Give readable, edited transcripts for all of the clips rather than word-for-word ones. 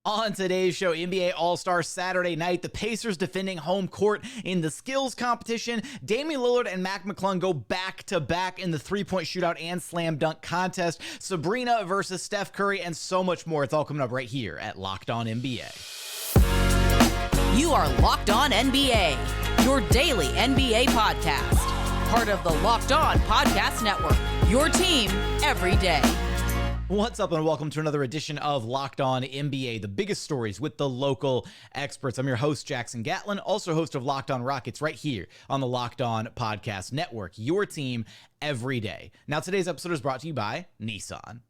On today's show, NBA All-Star Saturday night, the Pacers defending home court in the skills competition. Damian Lillard and McClung go back-to-back in the three-point shootout and slam dunk contest. Sabrina versus Steph Curry, and so much more. It's all coming up right here at Locked On NBA. You are Locked On NBA, your daily NBA podcast. Part of the Locked On Podcast Network, your team every day. What's up, and welcome to another edition of Locked On NBA, the biggest stories with the local experts. I'm your host, Jackson Gatlin, also host of Locked On Rockets right here on the Locked On Podcast Network, your team every day. Now, today's episode is brought to you by Nissan.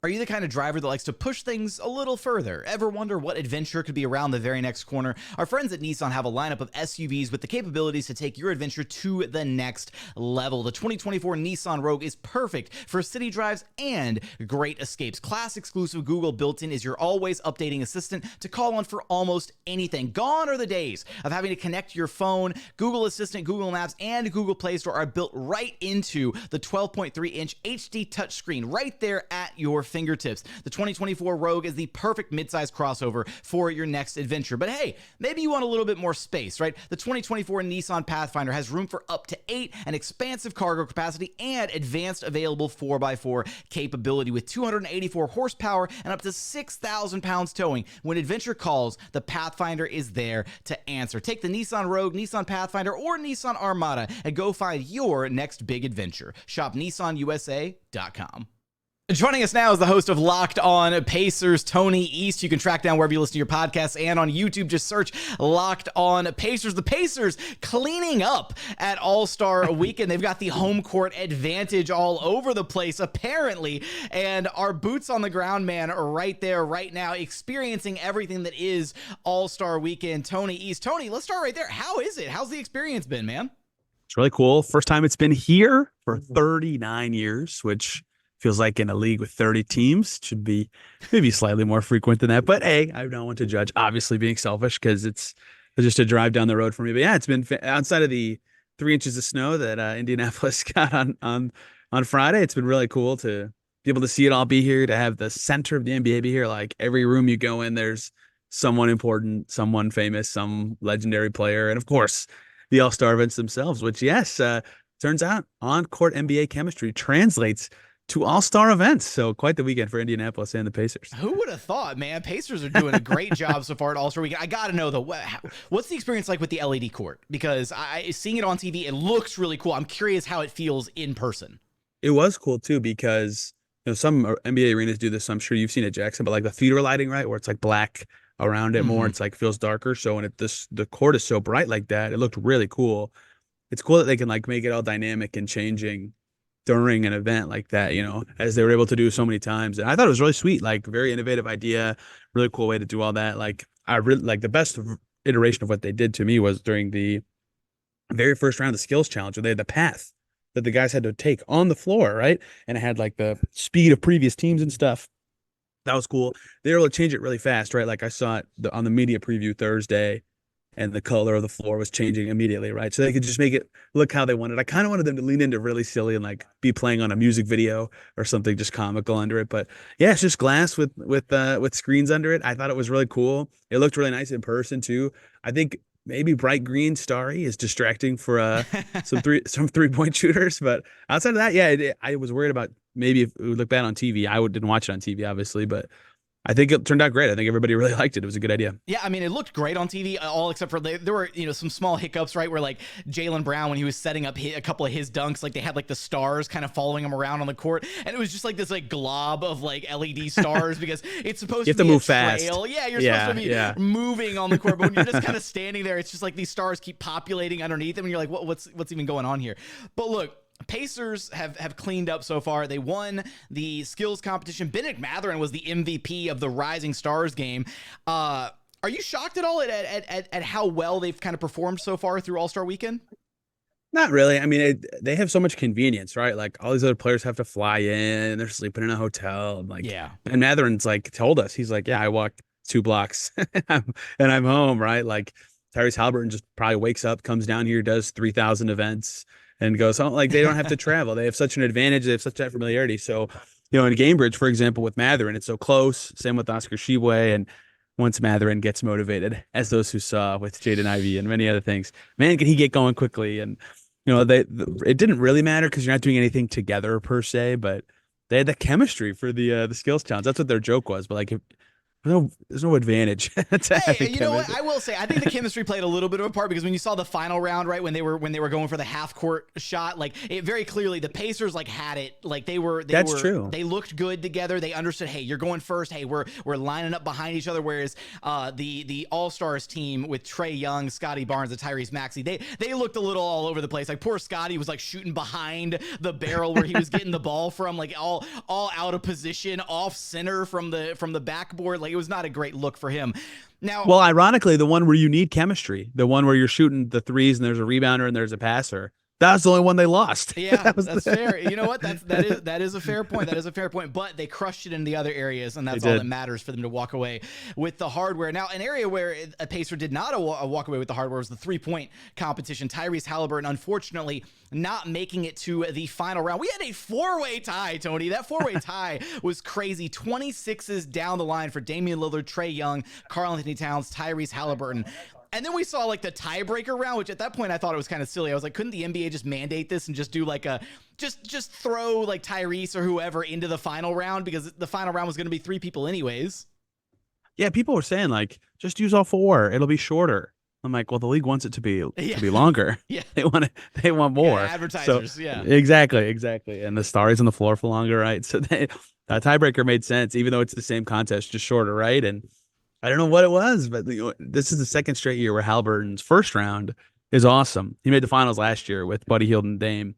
Are you the kind of driver that likes to push things a little further? Ever wonder what adventure could be around the very next corner? Our friends at Nissan have a lineup of SUVs with the capabilities to take your adventure to the next level. The 2024 Nissan Rogue is perfect for city drives and great escapes. Class exclusive Google built-in is your always updating assistant to call on for almost anything. Gone are the days of having to connect your phone. Google Assistant, Google Maps, and Google Play Store are built right into the 12.3-inch HD touchscreen right there at your fingertips. The 2024 Rogue is the perfect midsize crossover for your next adventure. But hey, maybe you want a little bit more space, right? The 2024 Nissan Pathfinder has room for up to 8, an expansive cargo capacity, and advanced available 4x4 capability with 284 horsepower and up to 6,000 pounds towing. When adventure calls, the Pathfinder is there to answer. Take the Nissan Rogue, Nissan Pathfinder, or Nissan Armada and go find your next big adventure. Shop nissanusa.com. Joining us now is the host of Locked On Pacers, Tony East. You can track down wherever you listen to your podcasts, and on YouTube, just search Locked On Pacers. The Pacers cleaning up at All-Star Weekend. They've got the home court advantage all over the place, apparently, and our boots on the ground man are right there, right now, experiencing everything that is All-Star Weekend. Tony East. Tony, let's start right there. How is it? How's the experience been, man? It's really cool. First time it's been here for 39 years, which feels like in a league with 30 teams should be maybe slightly more frequent than that. But hey, I don't want to judge, obviously being selfish because it's just a drive down the road for me. But yeah, it's been outside of the 3 inches of snow that Indianapolis got on Friday. It's been really cool to be able to see it all be here, to have the center of the NBA be here. Like every room you go in, there's someone important, someone famous, some legendary player. And of course, the All-Star events themselves, which yes, turns out on-court NBA chemistry translates to all-star events. So quite the weekend for Indianapolis and the Pacers. Who would have thought, man? Pacers are doing a great job so far at All-Star Weekend. I got to know, though, what's the experience like with the LED court? Because seeing it on TV, it looks really cool. I'm curious how it feels in person. It was cool, too, because some NBA arenas do this. So I'm sure you've seen it, Jackson, but like the theater lighting, right, where it's like black around it more. It's like feels darker. So when the court is so bright like that, it looked really cool. It's cool that they can like make it all dynamic and changing during an event like that, as they were able to do so many times. And I thought it was really sweet, like very innovative idea, really cool way to do all that. Like I really like the best iteration of what they did to me was during the very first round of the skills challenge where they had the path that the guys had to take on the floor, right? And it had like the speed of previous teams and stuff. That was cool. They were able to change it really fast, right? Like I saw it on the media preview Thursday, and the color of the floor was changing immediately, right? So they could just make it look how they wanted. I kind of wanted them to lean into really silly and like be playing on a music video or something just comical under it. But yeah, it's just glass with screens under it. I thought it was really cool. It looked really nice in person too. I think maybe bright green starry is distracting for some three-point shooters. But outside of that, yeah, I was worried about maybe if it would look bad on TV. I didn't watch it on TV, obviously, but I think it turned out great. I think everybody really liked it. It was a good idea. Yeah, I mean, it looked great on TV, all except for there were, some small hiccups, right? Where like Jaylen Brown, when he was setting up a couple of his dunks, like they had like the stars kind of following him around on the court, and it was just like this like glob of like LED stars because it's supposed to be move a fast. trail. Yeah, you're supposed to be moving on the court, but when you're just kind of standing there, it's just like these stars keep populating underneath them, and you're like, what's even going on here? But look, Pacers have cleaned up so far. They won the skills competition. Bennett Mathurin was the MVP of the Rising Stars game. Are you shocked at all at how well they've kind of performed so far through All-Star Weekend? Not really. I mean, they have so much convenience, right? Like all these other players have to fly in, they're sleeping in a hotel. And like, yeah. And Mathurin's like told us, he's like, yeah, I walked 2 blocks and I'm home, right? Like Tyrese Haliburton just probably wakes up, comes down here, does 3,000 events and goes home. Like they don't have to travel. They have such an advantage. They have such that familiarity. So, in Cambridge, for example, with Mathurin, it's so close. Same with Oscar Tshiebwe. And once Matherin gets motivated, as those who saw with Jaden Ivey and many other things. Man, can he get going quickly? And it didn't really matter because you're not doing anything together per se, but they had the chemistry for the skills challenge. That's what their joke was. But like, there's no advantage to having you know what? I will say, I think the chemistry played a little bit of a part, because when you saw the final round, right, when they were going for the half court shot, like it very clearly the Pacers like had it, like that's true. They looked good together. They understood, hey, you're going first. Hey, we're lining up behind each other. Whereas the All Stars team with Trae Young, Scotty Barnes, and Tyrese Maxey, they looked a little all over the place. Like poor Scotty was like shooting behind the barrel where he was getting the ball from, like all out of position, off center from the backboard. Like it was not a great look for him. Now, well, ironically, the one where you need chemistry, the one where you're shooting the threes and there's a rebounder and there's a passer, that's the only one they lost. Yeah, that's fair. You know what? That is a fair point. That is a fair point. But they crushed it in the other areas, and that's all that matters for them to walk away with the hardware. Now, an area where a Pacer did not walk away with the hardware was the 3-point competition. Tyrese Halliburton, unfortunately, not making it to the final round. We had a 4-way tie, Tony. That 4-way tie was crazy. 26s down the line for Damian Lillard, Trae Young, Karl-Anthony Towns, Tyrese Halliburton. And then we saw like the tiebreaker round, which at that point I thought it was kind of silly. I was like, couldn't the NBA just mandate this and just do like just throw like Tyrese or whoever into the final round, because the final round was going to be 3 people anyways. Yeah, people were saying like, just use all 4. It'll be shorter. I'm like, well, the league wants it to be longer. Yeah, they want more. Yeah, advertisers. So, yeah, exactly. And the stars on the floor for longer, right? So that tiebreaker made sense, even though it's the same contest, just shorter, right? And I don't know what it was, but this is the second straight year where Halliburton's first round is awesome. He made the finals last year with Buddy Hield and Dame,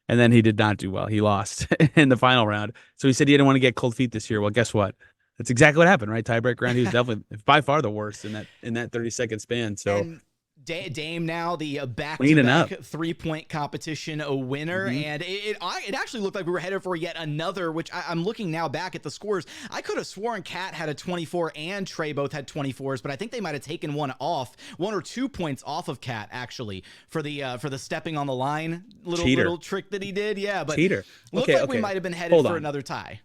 and then he did not do well. He lost in the final round. So he said he didn't want to get cold feet this year. Well, guess what? That's exactly what happened, right? Tiebreak round. He was definitely by far the worst in that 30-second span. So. And Dame now the back-to-back 3-point competition a winner, and it actually looked like we were headed for yet another, which I'm looking now back at the scores. I could have sworn Kat had a 24 and Trey both had 24s, but I think they might have taken one or 2 points off of Kat actually for the stepping on the line little trick that he did. Yeah, but cheater. Looked like we might have been headed for another tie.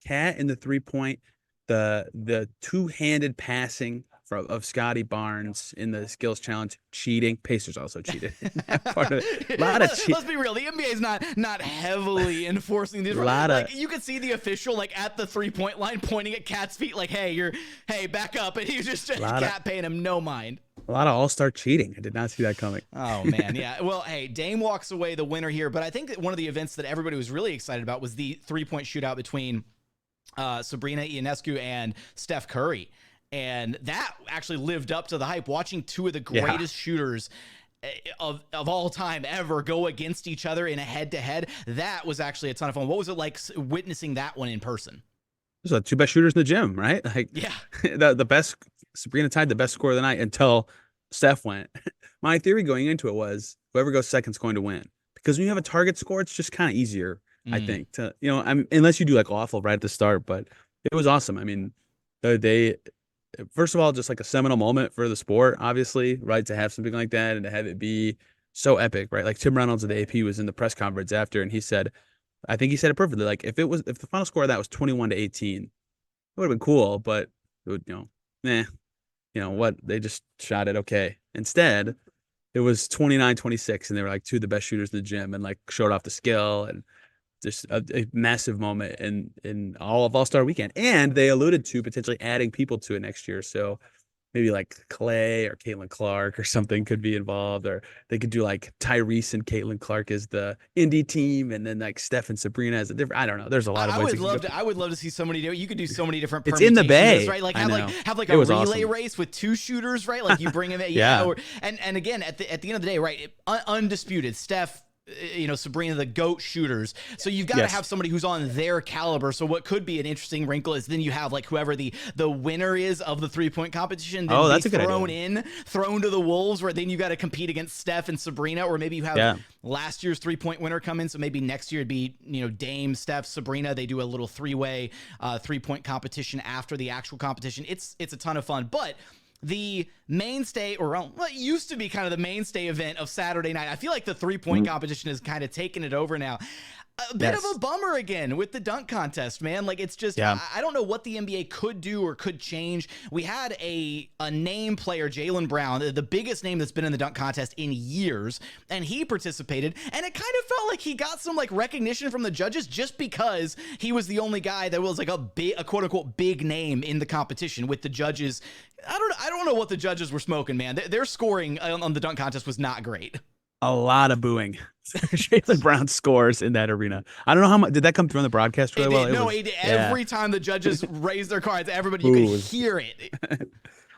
Kat in the 3-point, the two-handed passing of Scotty Barnes in the skills challenge, cheating. Pacers also cheated. Part of it. Let's be real. The NBA is not heavily enforcing these. Like you could see the official like at the 3-point line pointing at Kat's feet, like, "Hey, back up," and he was just Kat paying him no mind. A lot of all-star cheating. I did not see that coming. Oh man, yeah. Well, hey, Dame walks away the winner here, but I think that one of the events that everybody was really excited about was the 3-point shootout between Sabrina Ionescu and Steph Curry. And that actually lived up to the hype. Watching 2 of the greatest shooters of all time ever go against each other in a head-to-head, that was actually a ton of fun. What was it like witnessing that one in person? Those are the 2 best shooters in the gym, right? Like, yeah, the best. Sabrina tied the best score of the night until Steph went. My theory going into it was whoever goes second is going to win, because when you have a target score, it's just kind of easier, I think, to unless you do like awful right at the start. But it was awesome. I mean, first of all, just like a seminal moment for the sport, obviously, right? To have something like that and to have it be so epic, right? Like Tim Reynolds of the AP was in the press conference after, and he said, I think he said it perfectly. Like if the final score of that was 21-18, it would have been cool, but it would, what? They just shot it okay. Instead, it was 29-26, and they were like 2 of the best shooters in the gym and like showed off the skill, and just a massive moment in all of All-Star Weekend. And they alluded to potentially adding people to it next year. So maybe like Clay or Caitlin Clark or something could be involved, or they could do like Tyrese and Caitlin Clark as the Indy team, and then like Steph and Sabrina as a different. I don't know. There's a lot of ways. I would love to see somebody do it. You could do so many different. It's in the Bay, right? Like have like a relay race with 2 shooters, right? Like you bring them in, yeah. And again, at the end of the day, right? Undisputed, Steph. Sabrina, the GOAT shooters. So you've got to have somebody who's on their caliber. So what could be an interesting wrinkle is then you have like whoever the winner is of the 3-point competition. Then that's a good idea. Thrown to the wolves, where then you got to compete against Steph and Sabrina, or maybe you have last year's 3-point winner come in. So maybe next year it'd be Dame, Steph, Sabrina. They do a little 3-way 3-point competition after the actual competition. It's a ton of fun, but. The mainstay, or what used to be kind of the mainstay event of Saturday night, I feel like the 3-point competition has kind of taken it over now. A bit of a bummer again with the dunk contest, man. Like, it's just, I don't know what the NBA could do or could change. We had a name player, Jaylen Brown, the biggest name that's been in the dunk contest in years, and he participated, and it kind of felt like he got some like recognition from the judges just because he was the only guy that was like a quote unquote big name in the competition. With the judges, I don't know what the judges were smoking, man. Their scoring on the dunk contest was not great. A lot of booing. Jaylen Brown scores in that arena. I don't know how much did that come through on the broadcast really well. It did. Every time the judges raised their cards, everybody, you could hear it.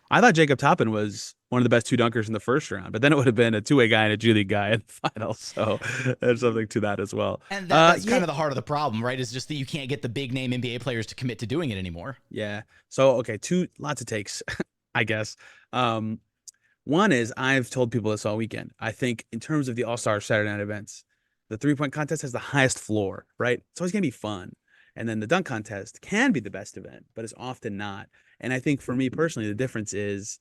I thought Jacob Toppin was one of the best two dunkers in the first round, but then it would have been a two-way guy and a G League guy in the final. So there's something to that as well. And that's kind of the heart of the problem, right? Is just that you can't get the big name NBA players to commit to doing it anymore. Yeah. So okay, lots of takes, I guess. One is, I've told people this all weekend. I think in terms of the All-Star Saturday night events, the three-point contest has the highest floor, right? It's always going to be fun. And then the dunk contest can be the best event, but it's often not. And I think for me personally, the difference is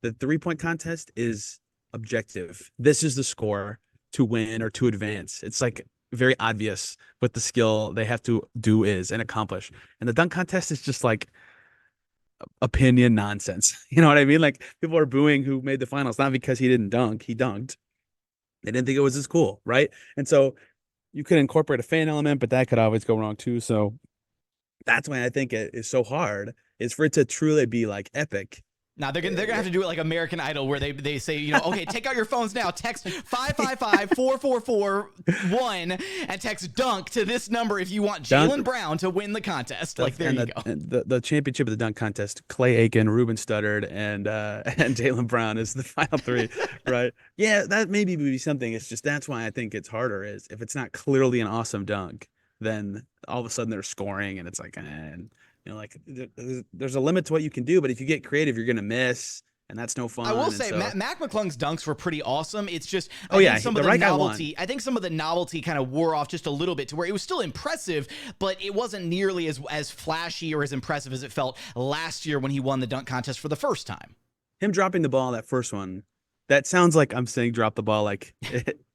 the three-point contest is objective. This is the score to win or to advance. It's like very obvious what the skill they have to do is and accomplish. And the dunk contest is just like opinion nonsense. You know what I mean? Like, people are booing who made the finals, not because he didn't dunk. He dunked. They didn't think it was as cool, right? And so you could incorporate a fan element, but that could always go wrong too. So that's why I think it is so hard, is for it to truly be like epic. Now they're gonna have to do it like American Idol, where they say, you know, okay, take out your phones now, text 555-444-1 and text dunk to this number if you want Jaylen Brown to win the contest. Like, there you go. The championship of the dunk contest: Clay Aiken, Ruben Studdard, and Jaylen Brown is the final three, right? Yeah, that maybe would be something. It's just, that's why I think it's harder. Is if it's not clearly an awesome dunk, then all of a sudden they're scoring, and it's like, you know, like, there's a limit to what you can do, but if you get creative, you're going to miss, and that's no fun. I will say, Mac McClung's dunks were pretty awesome. It's just, I think some of the novelty kind of wore off just a little bit, to where it was still impressive, but it wasn't nearly as flashy or as impressive as it felt last year when he won the dunk contest for the first time. Him dropping the ball, that first one, that sounds like I'm saying drop the ball like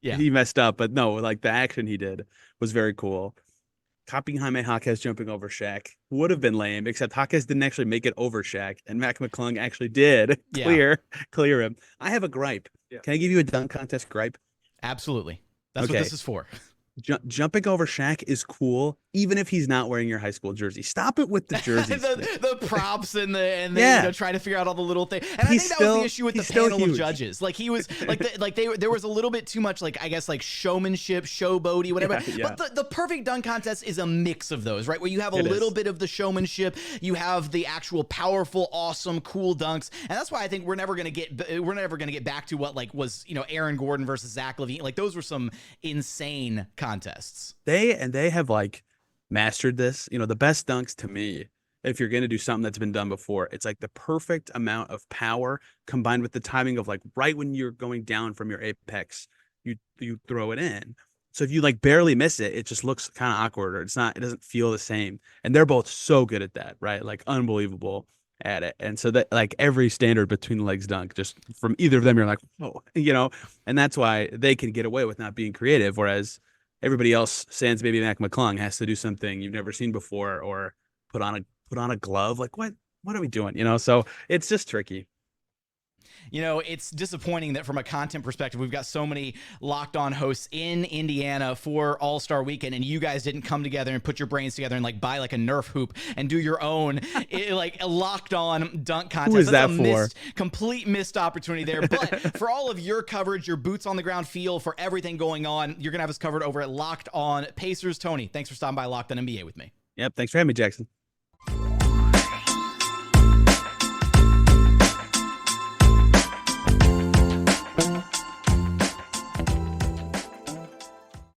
he messed up, but no, like, the action he did was very cool. Copying Jaime Jaquez jumping over Shaq would have been lame, except Jaquez didn't actually make it over Shaq, and Mac McClung actually did clear him. I have a gripe. Yeah. Can I give you a dunk contest gripe? Absolutely. That's what this is for. Jumping over Shaq is cool, even if he's not wearing your high school jersey. Stop it with the jerseys. the props and you know, trying to figure out all the little things. And I think that was the issue with the panel of judges. Like, he was there was a little bit too much, like, I guess, like, showmanship, showboaty, whatever. Yeah. But the perfect dunk contest is a mix of those, right? Where you have a little bit of the showmanship, you have the actual powerful, awesome, cool dunks, and that's why I think we're never gonna get back to what, like, was, you know, Aaron Gordon versus Zach LaVine. Like, those were some insane contests. They have, like, mastered this. You know, the best dunks to me, if you're going to do something that's been done before, it's like the perfect amount of power combined with the timing of, like, right when you're going down from your apex, you throw it in. So if you, like, barely miss it, it just looks kind of awkward, or it doesn't feel the same. And they're both so good at that, right? Like, unbelievable at it. And so that, like, every standard between the legs dunk, just from either of them, you're like, oh, you know, and that's why they can get away with not being creative. Whereas everybody else, sans maybe Mac McClung, has to do something you've never seen before, or put on a glove. Like, what are we doing? You know, so it's just tricky. You know, it's disappointing that from a content perspective, we've got so many Locked On hosts in Indiana for All-Star Weekend, and you guys didn't come together and put your brains together and, like, buy, like, a Nerf hoop and do your own like, a Locked On dunk contest. Who is that for? Complete missed opportunity there. But for all of your coverage, your boots on the ground feel for everything going on, you're gonna have us covered over at Locked On Pacers. Tony, thanks for stopping by Locked On NBA with me. Yep, thanks for having me, Jackson.